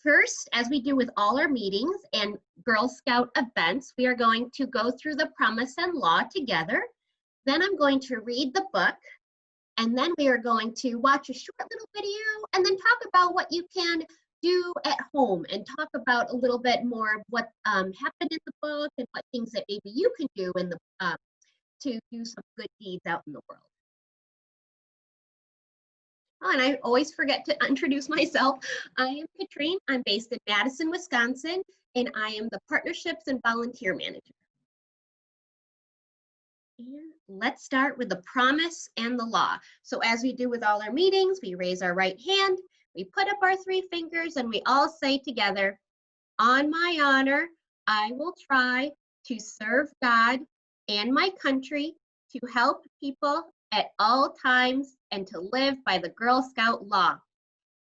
First, as we do with all our meetings and Girl Scout events, we are going to go through the promise and law together. Then I'm going to read the book, and then we are going to watch a short little video and then talk about what you can do at home and talk about a little bit more of what happened in the book and what things that maybe you can do in the to do some good deeds out in the world. Oh, and I always forget to introduce myself. I am Katrine. I'm based in Madison, Wisconsin, and I am the Partnerships and Volunteer Manager. And let's start with the promise and the law. So as we do with all our meetings, we raise our right hand, we put up our 3 fingers, and we all say together, on my honor, I will try to serve God and my country, to help people at all times, and to live by the Girl Scout law.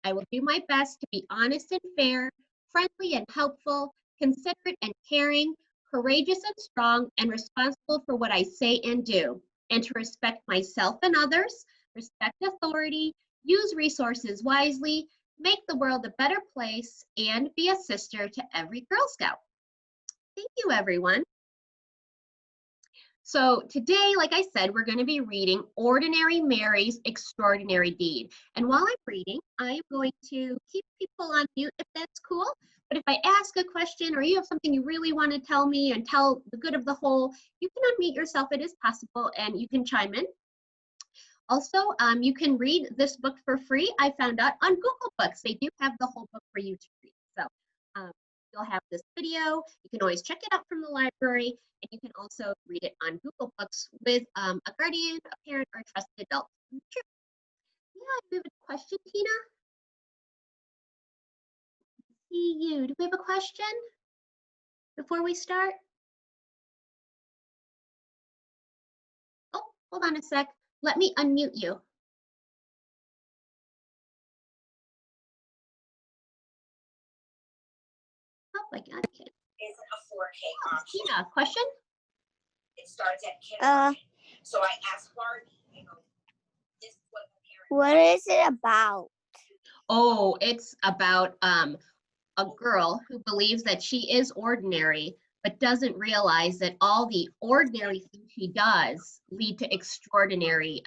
I will do my best to be honest and fair, friendly and helpful, considerate and caring, courageous and strong, and responsible for what I say and do, and to respect myself and others, respect authority, use resources wisely, make the world a better place, and be a sister to every Girl Scout. Thank you, everyone. So today, like I said, we're going to be reading Ordinary Mary's Extraordinary Deed. And while I'm reading, I'm going to keep people on mute if that's cool. But if I ask a question or you have something you really want to tell me and tell the good of the whole, you can unmute yourself. It is possible, and you can chime in. Also, you can read this book for free. I found out on Google Books. They do have the whole book for you to read. So you'll have this video. You can always check it out from the library, and you can also read it on Google Books with a guardian, a parent, or a trusted adult. Sure. Yeah, do we have a question, Tina? See you. Do we have a question before we start? Oh, hold on a sec. Let me unmute you. Oh my God. Okay. It's a 4K option. Tina, question? It starts at kindergarten. So I asked Barbie, you know, this is what the parent. What is it about? Oh, it's about a girl who believes that she is ordinary, but doesn't realize that all the ordinary things she does lead to extraordinary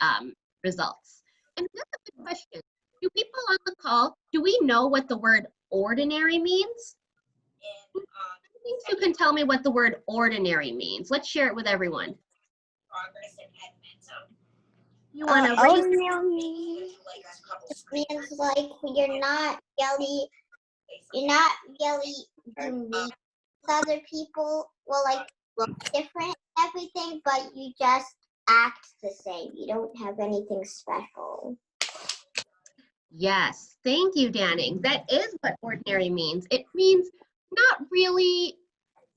results. And that's a good question. Do people on the call, do we know what the word ordinary means? You can tell me what the word ordinary means. Let's share it with everyone. Progress and momentum. You want to Ordinary means like you're not really unique with other people. Well, like look different, everything, but you just act the same. You don't have anything special. Yes, thank you, Danning. That is what ordinary means. It means not really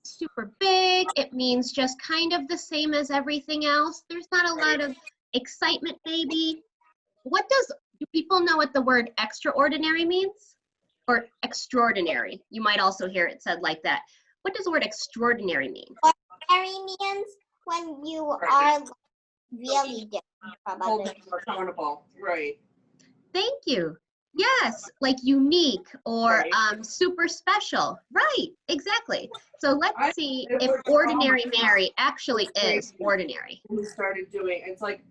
super big. It means just kind of the same as everything else. There's not a lot of excitement, maybe. Do people know what the word extraordinary means? Or extraordinary? You might also hear it said like that. What does the word extraordinary mean? Ordinary means when you are really different from other people. Accountable, right? Thank you. Yes, like unique or Right. Super special. Right, exactly. So let's see if Ordinary Mary actually is ordinary. We started doing, it's like,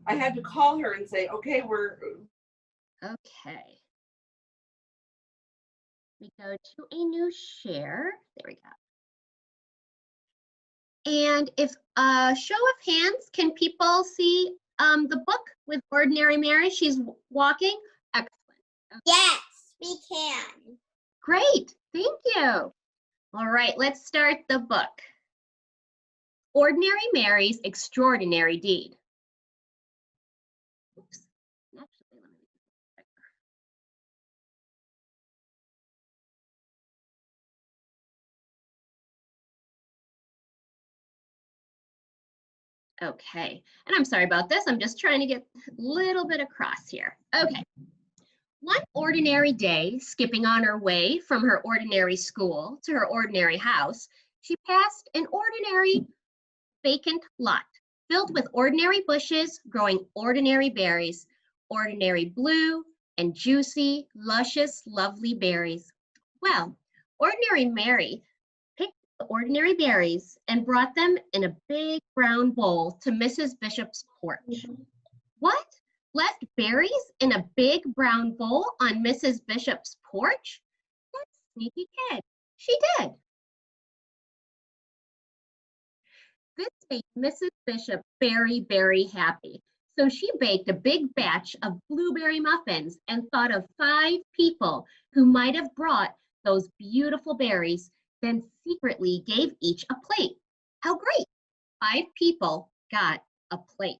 I had to call her and say, okay, Okay. We go to a new share. There we go. And if show of hands, can people see the book with Ordinary Mary? She's walking. Excellent. Okay. Yes, we can. Great, thank you. All right, let's start the book. Ordinary Mary's Extraordinary Deed. Oops. Actually, let me Okay, and I'm sorry about this. I'm just trying to get a little bit across here. Okay. One ordinary day, skipping on her way from her ordinary school to her ordinary house, she passed an ordinary vacant lot filled with ordinary bushes growing ordinary berries, ordinary blue and juicy, luscious, lovely berries. Well, Ordinary Mary picked the ordinary berries and brought them in a big brown bowl to Mrs. Bishop's porch. What? Left berries in a big brown bowl on Mrs. Bishop's porch? That sneaky kid. She did. This made Mrs. Bishop very, very happy. So she baked a big batch of blueberry muffins and thought of 5 people who might have brought those beautiful berries, then secretly gave each a plate. How great! 5 people got a plate.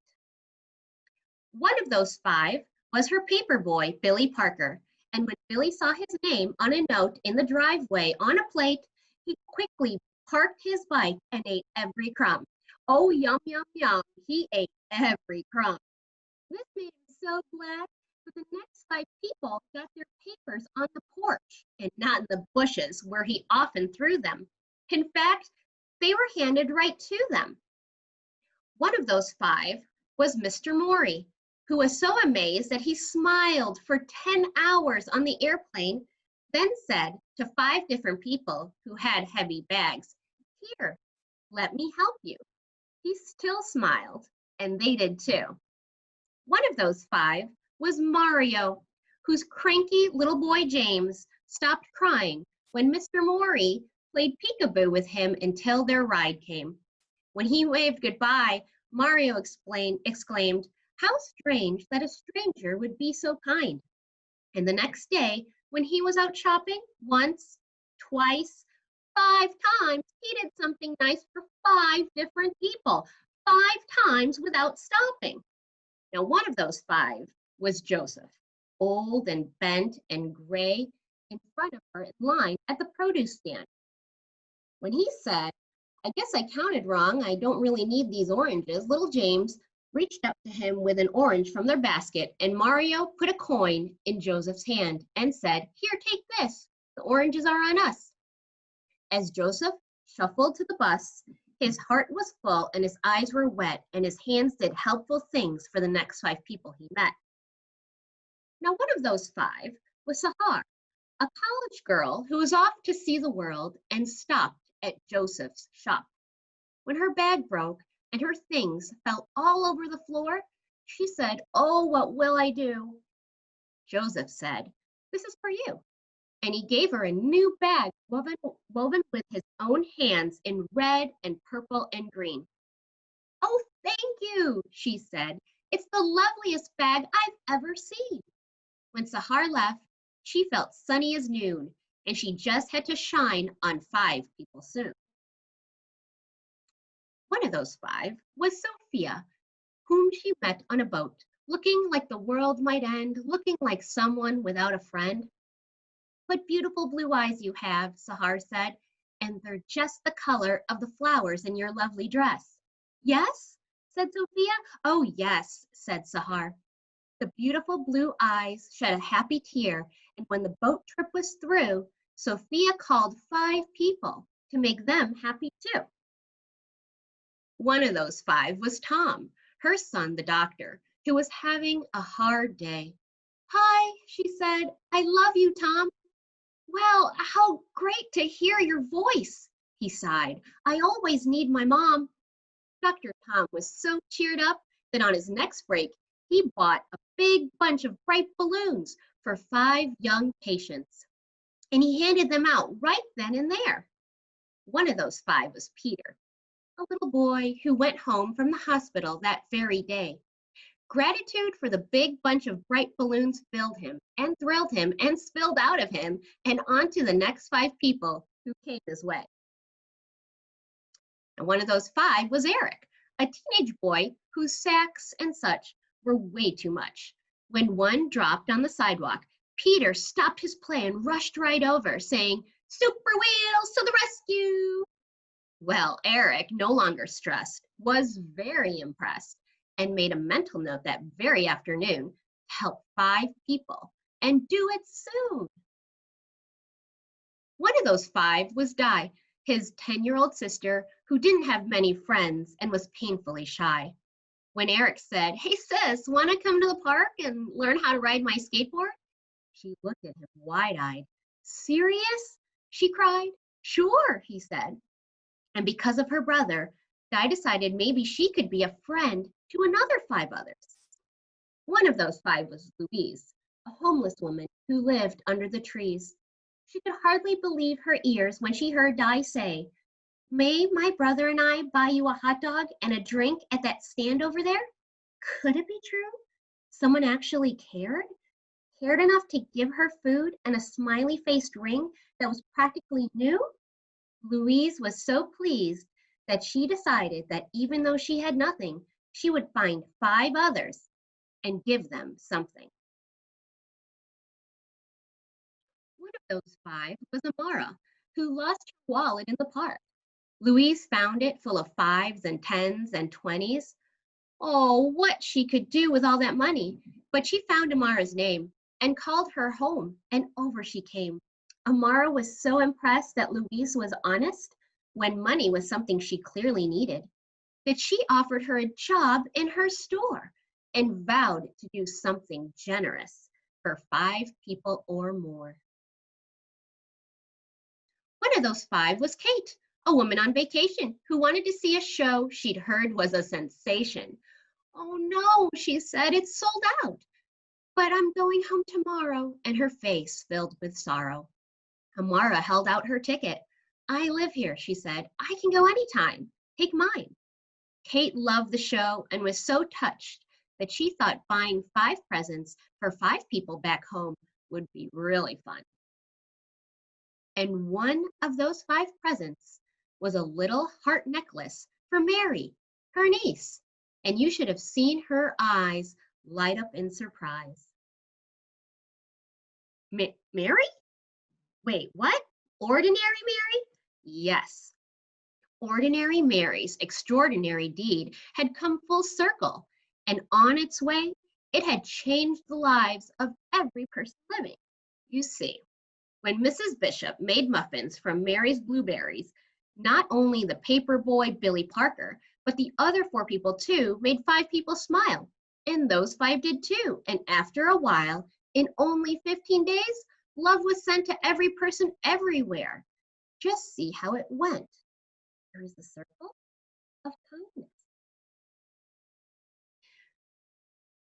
One of those 5 was her paper boy, Billy Parker. And when Billy saw his name on a note in the driveway on a plate, he quickly parked his bike and ate every crumb. Oh, yum, yum, yum. He ate every crumb. This made him so glad that the next 5 people got their papers on the porch and not in the bushes where he often threw them. In fact, they were handed right to them. One of those 5 was Mr. Morey, who was so amazed that he smiled for 10 hours on the airplane, then said to 5 different people who had heavy bags, "Here, let me help you." He still smiled, and they did too. One of those 5 was Mario, whose cranky little boy James stopped crying when Mr. Morey played peekaboo with him until their ride came. When he waved goodbye, Mario exclaimed, "How strange that a stranger would be so kind." And the next day, when he was out shopping, once, twice, 5 times, he did something nice for 5 different people, 5 times without stopping. Now, one of those 5 was Joseph, old and bent and gray, in front of her in line at the produce stand. When he said, "I guess I counted wrong, I don't really need these oranges," little James reached up to him with an orange from their basket, and Mario put a coin in Joseph's hand and said, "Here, take this. The oranges are on us." As Joseph shuffled to the bus, his heart was full and his eyes were wet, and his hands did helpful things for the next 5 people he met. Now, one of those 5 was Sahar, a college girl who was off to see the world and stopped at Joseph's shop. When her bag broke and her things fell all over the floor, she said, "Oh, what will I do?" Joseph said, "This is for you." And he gave her a new bag woven with his own hands in red and purple and green. "Oh, thank you," she said. "It's the loveliest bag I've ever seen." When Sahar left, she felt sunny as noon, and she just had to shine on 5 people soon. One of those 5 was Sophia, whom she met on a boat, looking like the world might end, looking like someone without a friend. "What beautiful blue eyes you have," Sahar said, "and they're just the color of the flowers in your lovely dress." "Yes?" said Sophia. "Oh, yes," said Sahar. The beautiful blue eyes shed a happy tear, and when the boat trip was through, Sophia called 5 people to make them happy too. One of those 5 was Tom, her son, the doctor, who was having a hard day. "Hi," she said. "I love you, Tom." "Well, how great to hear your voice," he sighed. "I always need my mom." Dr. Tom was so cheered up that on his next break, he bought a big bunch of bright balloons for 5 young patients, and he handed them out right then and there. One of those 5 was Peter, a little boy who went home from the hospital that very day. Gratitude for the big bunch of bright balloons filled him and thrilled him and spilled out of him and onto the next 5 people who came his way. And one of those 5 was Eric, a teenage boy whose sacks and such were way too much. When one dropped on the sidewalk, Peter stopped his play and rushed right over, saying, "Super wheels to the rescue!" Well, Eric, no longer stressed, was very impressed and made a mental note that very afternoon to help 5 people and do it soon. One of those 5 was Di, his 10-year-old sister who didn't have many friends and was painfully shy. When Eric said, "Hey sis, want to come to the park and learn how to ride my skateboard?" She looked at him wide-eyed. Serious? She cried. Sure, he said. And because of her brother, Di decided maybe she could be a friend to another 5 others. One of those 5 was Louise, a homeless woman who lived under the trees. She could hardly believe her ears when she heard Di say, "May my brother and I buy you a hot dog and a drink at that stand over there?" Could it be true? Someone actually cared? Cared enough to give her food and a smiley-faced ring that was practically new? Louise was so pleased that she decided that even though she had nothing, she would find 5 others and give them something. One of those 5 was Amara, who lost her wallet in the park. Louise found it full of 5s and 10s and 20s. Oh, what she could do with all that money. But she found Amara's name and called her home, and over she came. Amara was so impressed that Louise was honest when money was something she clearly needed, that she offered her a job in her store and vowed to do something generous for 5 people or more. One of those 5 was Kate, a woman on vacation who wanted to see a show she'd heard was a sensation. "Oh no," she said, "it's sold out. But I'm going home tomorrow," and her face filled with sorrow. Amara held out her ticket. "I live here," she said. "I can go anytime. Take mine." Kate loved the show and was so touched that she thought buying 5 presents for 5 people back home would be really fun. And one of those 5 presents was a little heart necklace for Mary, her niece. And you should have seen her eyes light up in surprise. Mary? Wait, what? Ordinary Mary? Yes. Ordinary Mary's extraordinary deed had come full circle, and on its way, it had changed the lives of every person living. You see, when Mrs. Bishop made muffins from Mary's blueberries, not only the paper boy Billy Parker, but the other 4 people too made 5 people smile. And those 5 did too. And after a while, in only 15 days, love was sent to every person everywhere. Just see how it went. There is the circle of kindness.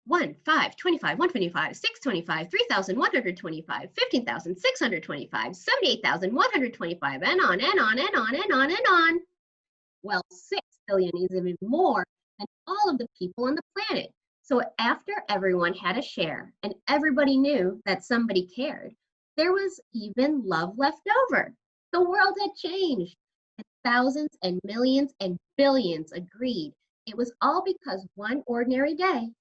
1, 5, 25, 125, 625, 3,125, 15,625, 78,125, and on and on and on and on and on. Well, 6 billion is even more than all of the people on the planet. So after everyone had a share and everybody knew that somebody cared, there was even love left over. The world had changed, and thousands and millions and billions agreed it was all because one ordinary day,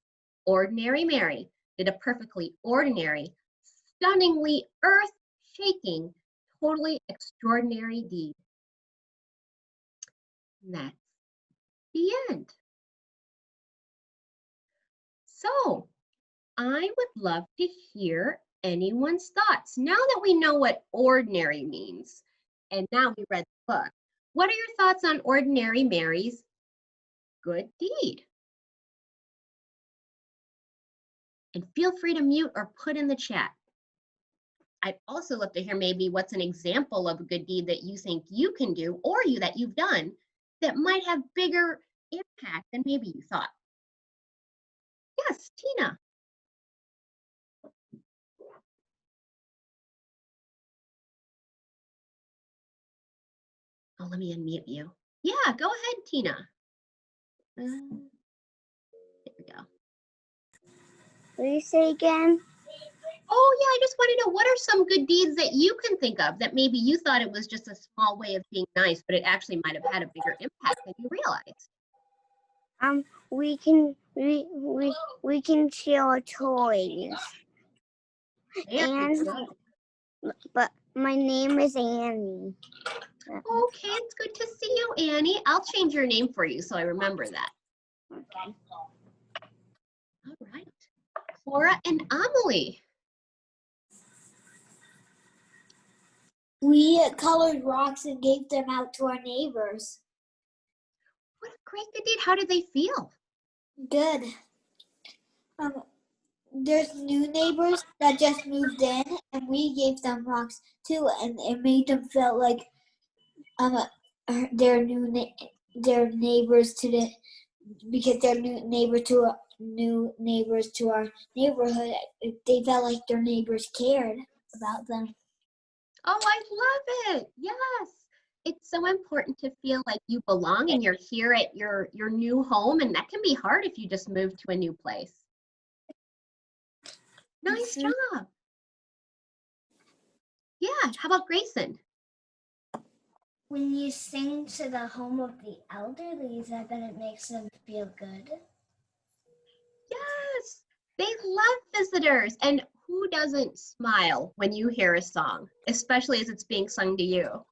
Ordinary Mary did a perfectly ordinary, stunningly earth-shaking, totally extraordinary deed. And that's the end. So I would love to hear anyone's thoughts. Now that we know what ordinary means, and now we read the book, what are your thoughts on Ordinary Mary's good deed? And feel free to mute or put in the chat. I'd also love to hear maybe what's an example of a good deed that you think you can do or that you've done that might have bigger impact than maybe you thought. Yes, Tina. Oh, let me unmute you. Yeah, go ahead, Tina. There we go. Will you say again? Oh, yeah, I just want to know, what are some good deeds that you can think of that maybe you thought it was just a small way of being nice, but it actually might have had a bigger impact than you realized? We can share toys. And but my name is Annie. Okay, it's good to see you, Annie. I'll change your name for you so I remember that. Okay. All right. Cora and Amelie. We colored rocks and gave them out to our neighbors. What a great good deed. How did they feel? Good. there's new neighbors that just moved in, and we gave them rocks too, and it made them feel like um their their neighbors to the because they're new neighbors to our neighborhood. They felt like their neighbors cared about them. Oh, I love it. Yes. It's so important to feel like you belong and you're here at your new home, and that can be hard if you just move to a new place. Nice job. Yeah, how about Grayson? When you sing to the home of the elderly, is that it makes them feel good? Yes, they love visitors. And who doesn't smile when you hear a song, especially as it's being sung to you?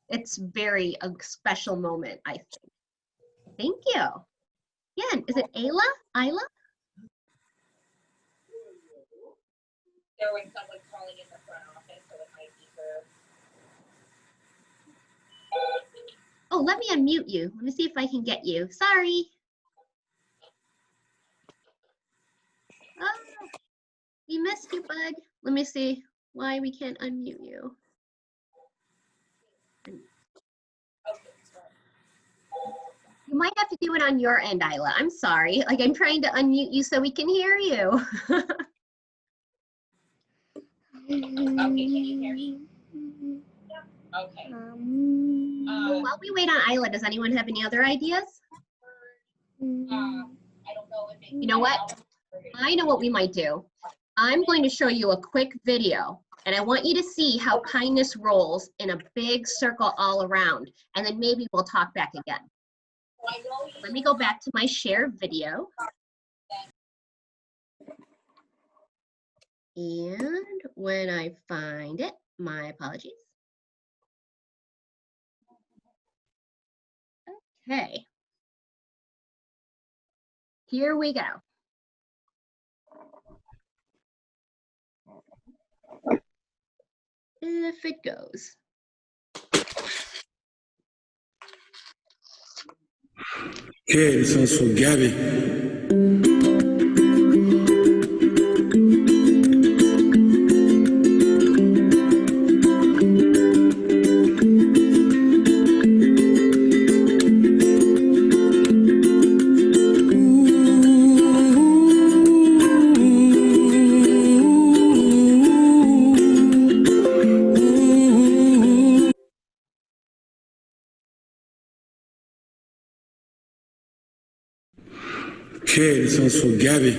It's very a special moment, I think. Thank you. Yeah, is it Ayla? Isla? There was someone calling in the front office, so it might be her. Oh, let me unmute you. Let me see if I can get you. Sorry. Oh, we missed you, bud. Let me see why we can't unmute you. You might have to do it on your end, Isla. I'm sorry. Like, I'm trying to unmute you so we can hear you. Okay, can you hear me? Okay. Well, while we wait on Isla, does anyone have any other ideas? I don't know if it. You know what? I know what we might do. I'm going to show you a quick video, and I want you to see how kindness rolls in a big circle all around, and then maybe we'll talk back again. Let me go back to my share video. And when I find it, my apologies. Okay. Here we go. If it goes. Okay, this one's for Gabby. Okay, this one's for Gabby.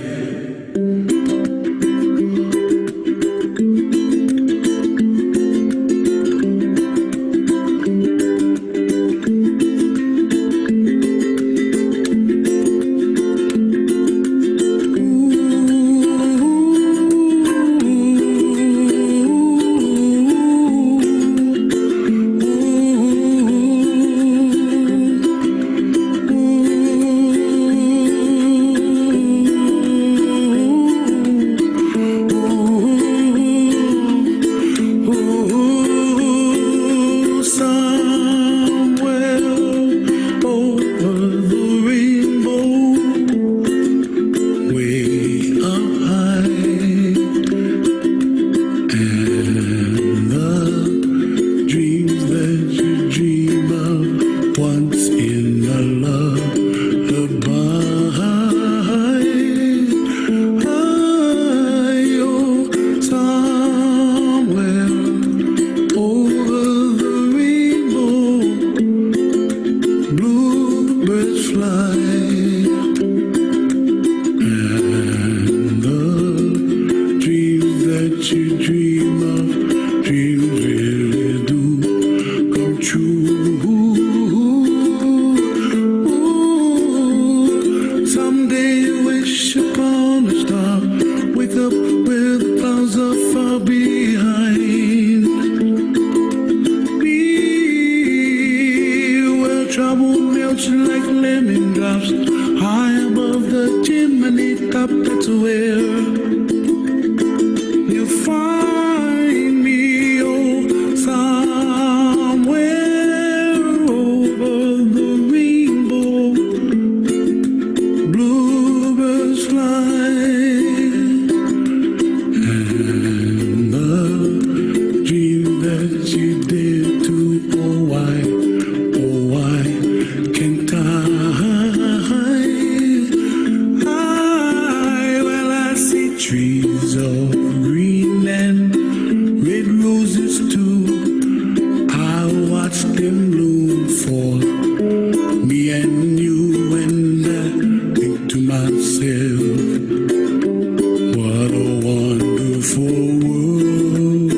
What a wonderful world.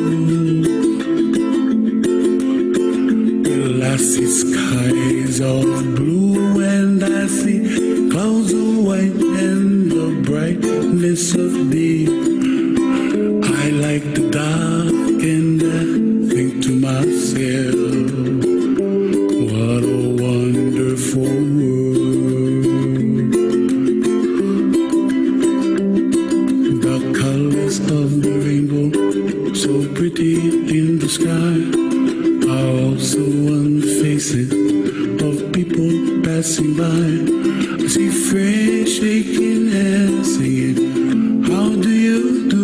Well, I see skies of blue and I see clouds of white and the brightness of day. I like the dark and I think to myself, what a wonderful world. The colors of the rainbow, so pretty in the sky, are also on the faces of people passing by. I see friends shaking hands, singing, how do you do?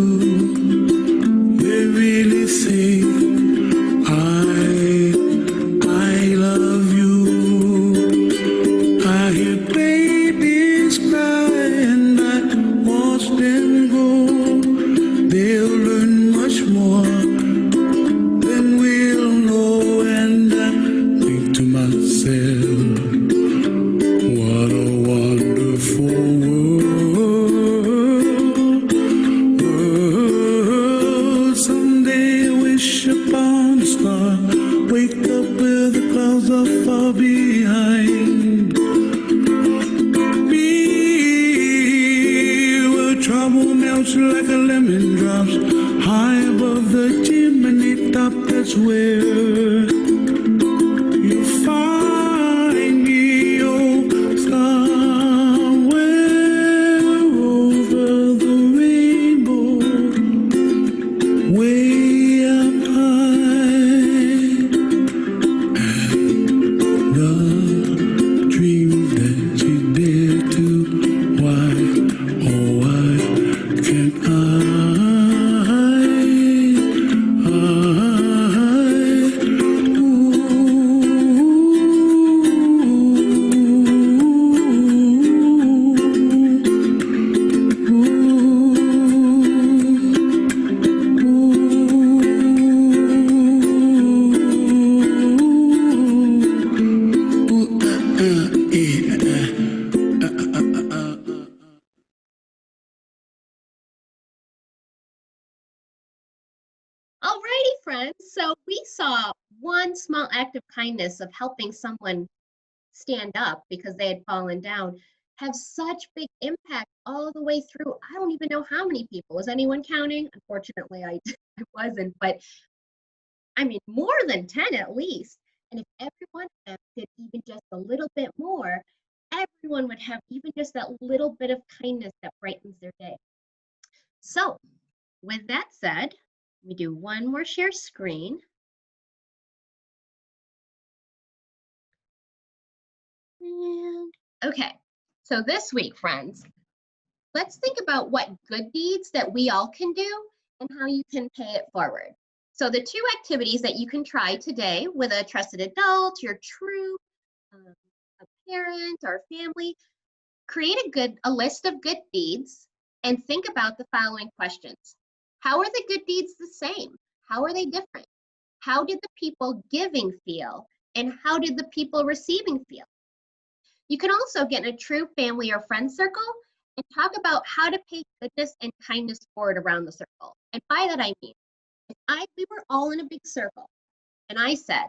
They really say, I love you. I hear babies cry and I watch them grow. They'll learn much more than we'll know, and I think to myself, what a wonderful world. Someday I wish upon a star, wake up where the clouds are far behind me, where trouble melts like a lemon drops high above the chimney top. That's where you find me, oh, somewhere over the rainbow, way up high. The dreams that you dare to, why, oh why can't Alrighty, friends. So we saw one small act of kindness of helping someone stand up because they had fallen down have such big impact all the way through. I don't even know how many people. Was anyone counting? Unfortunately, I wasn't, but I mean, more than 10 at least. And if everyone of them did even just a little bit more, everyone would have even just that little bit of kindness that brightens their day. So with that said, we do one more share screen. And okay, so this week, friends, let's think about what good deeds that we all can do and how you can pay it forward. So the two activities that you can try today with a trusted adult, your troop, a parent, or family, create a list of good deeds and think about the following questions. How are the good deeds the same? How are they different? How did the people giving feel? And how did the people receiving feel? You can also get in a true family or friend circle and talk about how to pay goodness and kindness forward around the circle. And by that I mean, if we were all in a big circle and I said,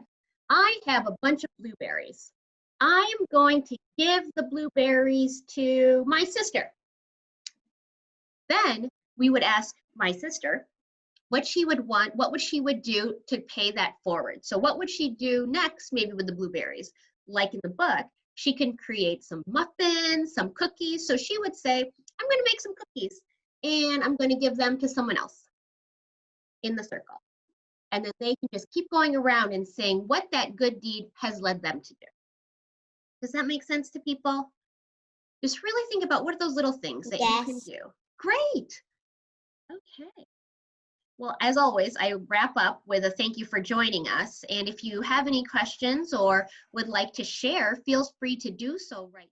I have a bunch of blueberries. I am going to give the blueberries to my sister. Then we would ask my sister what she would want, what she would do to pay that forward. So what would she do next, maybe with the blueberries? Like in the book, she can create some muffins, some cookies. So she would say, I'm going to make some cookies and I'm going to give them to someone else in the circle. And then they can just keep going around and saying what that good deed has led them to do. Does that make sense to people? Just really think about what are those little things that you can do. Great. Okay. Well, as always, I wrap up with a thank you for joining us. And if you have any questions or would like to share, feel free to do so right now.